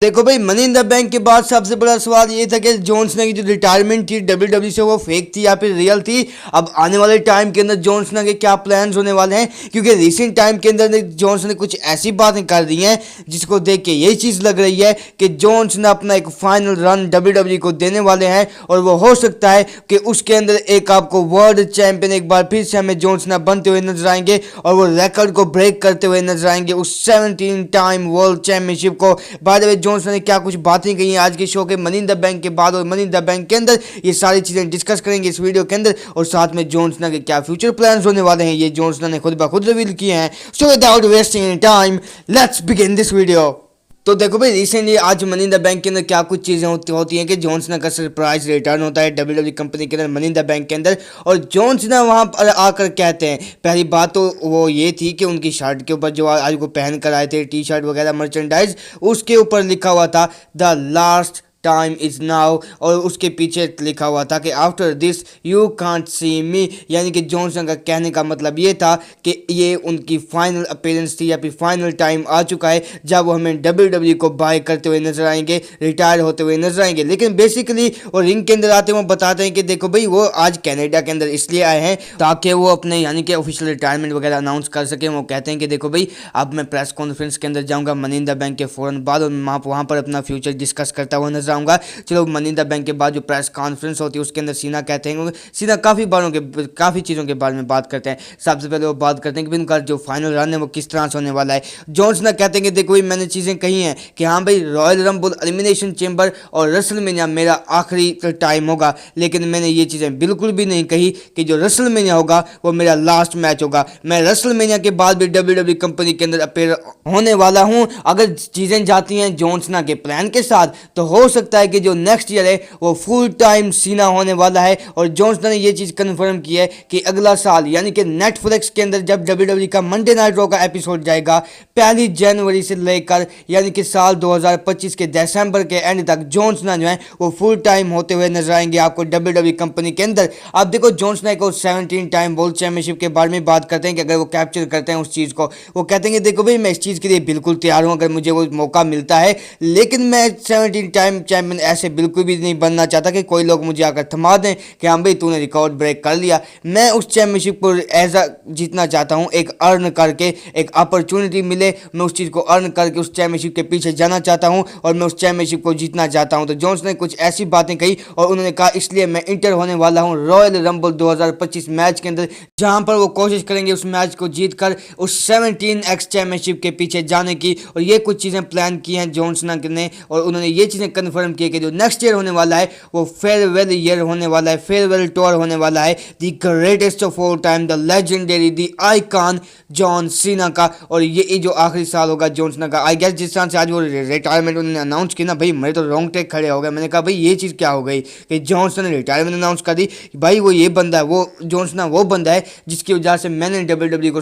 देखो भाई, money in the bank के बाद सबसे बड़ा सवाल ये था कि जॉन सीना की जो रिटायरमेंट थी डब्ल्यूडब्ल्यू से, वो फेक थी या फिर रियल थी। अब आने वाले टाइम के अंदर जॉन सीना के क्या प्लान्स होने वाले हैं, क्योंकि रिसेंट टाइम के अंदर जॉन सीना ने कुछ ऐसी बातें कर दी हैं जिसको देख के यही चीज़ लग रही है कि जॉन सीना अपना एक फाइनल रन डब्ल्यूडब्ल्यू को देने वाले हैं। और वो हो सकता है कि उसके अंदर एक आपको वर्ल्ड चैंपियन एक बार फिर से हमें जॉन सीना बनते हुए नजर आएंगे और वो रिकॉर्ड को ब्रेक करते हुए नजर आएंगे, उस 17 टाइम वर्ल्ड चैंपियनशिप को। Bye the way, John Cena ने क्या कुछ बातें कही हैं आज के शो के मनी इन द बैंक के बाद और मनी इन द बैंक के अंदर, ये सारी चीजें डिस्कस करेंगे इस वीडियो के अंदर। और साथ में जॉन सीना के क्या फ्यूचर प्लान्स होने वाले हैं, ये जॉन सीना ने खुद ब खुद रिवील किए हैं। So without wasting any time, let's begin this video. तो देखो भाई, रिसेंटली आज मनी इन द बैंक के अंदर क्या कुछ चीज़ें होती हैं कि जॉन सीना का सरप्राइज रिटर्न होता है डब्ल्यूडब्ल्यू कंपनी के अंदर मनी इन द बैंक के अंदर। और जॉन सीना वहां पर आकर कहते हैं, पहली बात तो वो ये थी कि उनकी शर्ट के ऊपर जो आज को पहन कर आए थे टी शर्ट वगैरह मर्चेंडाइज, उसके ऊपर लिखा हुआ था the last time is now, और उसके पीछे लिखा हुआ था कि after this you can't see me. यानी कि जॉन सीना का कहने का मतलब ये था कि ये उनकी फाइनल अपीयरेंस थी या फिर फाइनल टाइम आ चुका है जब वो हमें डब्ल्यूडब्ल्यू को बाय करते हुए नजर आएंगे, रिटायर होते हुए नजर आएंगे। लेकिन बेसिकली वो रिंग के अंदर आते हुए बताते हैं कि देखो भाई, वो आज कनाडा के अंदर इसलिए आए हैं ताकि वो अपने यानी कि ऑफिशियल रिटायरमेंट वगैरह अनाउंस कर सके। वो कहते हैं कि देखो भाई, अब मैं प्रेस कॉन्फ्रेंस के अंदर जाऊंगा मनी इन द बैंक के फौरन बाद, और मैं वहां पर अपना फ्यूचर डिस्कस करता हुआ नजर आऊंगा। चलो, मनी इन द बैंक के बाद जो प्रेस कॉन्फ्रेंस होती है उसके अंदर सीना कहते हैं, सीना काफ़ी चीज़ों के बारे में बात करते हैं। सबसे पहले वो बात करते हैं कि उनका जो फाइनल रन है वो किस तरह से होने वाला है। जॉन सीना कहते हैं कि देखो भाई, मैंने चीज़ें कही हैं कि हाँ भाई, रॉयल रंबल, एलिमिनेशन चेंबर और रेसलमेनिया मेरा आखिरी टाइम होगा। लेकिन मैंने ये चीज़ें बिल्कुल भी नहीं कही कि जो रेसलमेनिया होगा वो मेरा लास्ट मैच होगा। मैं रेसलमेनिया के बाद भी डब्ल्यूडब्ल्यू कंपनी के अंदर अपेयर होने वाला हूं। अगर चीज़ें जाती हैं जॉन सीना के प्लान के साथ तो हो सकता है कि जो नेक्स्ट ईयर है वो फुल टाइम सीना होने वाला है। और जॉन सीना ने ये चीज़ कंफर्म की है कि अगला साल यानी कि नेटफ्लिक्स के अंदर जब डब्ल्यूडब्ल्यू का मंडे नाइट रॉ का एपिसोड जाएगा 1 जनवरी से लेकर यानी कि साल 2025 के दिसंबर के एंड तक जॉन सीना जो है वो फुल टाइम होते हुए नजर आएंगे आपको डब्ल्यूडब्ल्यू कंपनी के अंदर। अब देखो, जॉन सीना को 17 टाइम वर्ल्ड चैंपियनशिप के बारे में बात करते हैं कि अगर वो कैप्चर करते हैं उस चीज़ को, वो कहते हैं कि देखो भाई, मैं इस चीज़ के लिए बिल्कुल तैयार हूँ अगर मुझे वो मौका मिलता है। लेकिन मैं 17 टाइम चैंपियन ऐसे बिल्कुल भी नहीं बनना चाहता कि कोई लोग मुझे आकर थमा दें कि हाँ भाई, तूने रिकॉर्ड ब्रेक कर लिया। मैं उस चैंपियनशिप को एज अ जीतना चाहता हूँ, एक अर्न करके, एक अपॉर्चुनिटी मिले, मैं उस चीज़ को अर्न करके उस चैंपियनशिप के पीछे जाना चाहता हूँ और मैं उस चैंपियनशिप को जीतना चाहता हूँ। तो जॉन्स ने कुछ ऐसी बातें कही और उन्होंने कहा इसलिए मैं इंटर होने वाला हूँ रॉयल रंबल 2025 मैच के अंदर, जहाँ पर वो कोशिश करेंगे उस मैच को जीत कर उस 17x चैंपियनशिप के पीछे जाने की। और ये कुछ चीज़ें प्लान की हैं जॉन सीना ने, और उन्होंने ये चीज़ें कन्फर्म की कि जो नेक्स्ट ईयर होने वाला है वो फेयरवेल ईयर होने वाला है, फेयरवेल टूर होने वाला है the greatest of all time, the legendary, the icon John Cena का। और ये जो आखिरी साल होगा जॉन सीना का। आई गेस जिस तरह से आज वो रिटायरमेंट उन्होंने अनाउंस की ना भाई, मेरे तो रोंगटे खड़े हो गए। मैंने कहा भाई, ये चीज़ क्या हो गई कि जॉन सीना ने रिटायरमेंट अनाउंस कर दी। भाई वो ये बंदा है, वो जॉन सीना वो बंदा है जिसकी वजह से मैंने डब्ल्यूडब्ल्यू को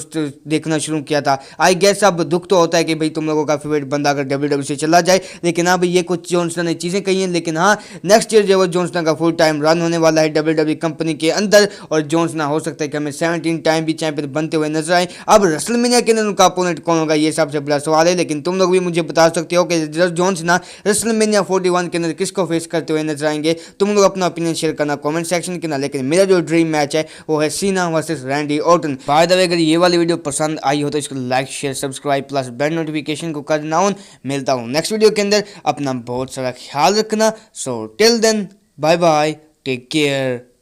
देखना शुरू किया था। आई गेस अब दुख तो होता है कि भाई तुम लोगों का फेवरेट बंदा अगर डब्ल्यूडब्ल्यू से चला जाए। लेकिन हाँ भाई, ये कुछ जॉन सीना ने चीज़ें कही हैं। लेकिन हाँ, नेक्स्ट ईयर जो जॉन सीना का फुल टाइम रन होने वाला है डब्ल्यूडब्ल्यू कंपनी के अंदर, और जॉन सीना हो सकता है कि हमें 17 टाइम भी चैंपियन बनते हुए नजर आए। अब रेसलमेनिया के अंदर उनका अपोनेंट कौन होगा, ये सबसे बड़ा सवाल है। लेकिन तुम लोग भी मुझे बता सकते हो कि जॉन सीना रेसलमेनिया 41 के अंदर किसको फेस करते हुए नजर आएंगे। तुम लोग अपना ओपिनियन शेयर करना कमेंट सेक्शन के अंदर। लेकिन मेरा जो ड्रीम मैच है वो है Cena versus Randy Orton. By the way, अगर ये वाली वीडियो पसंद आई हो तो इसको like share subscribe plus bell notification को करना ऑन। मिलता हूँ नेक्स्ट वीडियो के अंदर, अपना बहुत सारा ख्याल रखना। So till then, bye bye, take care.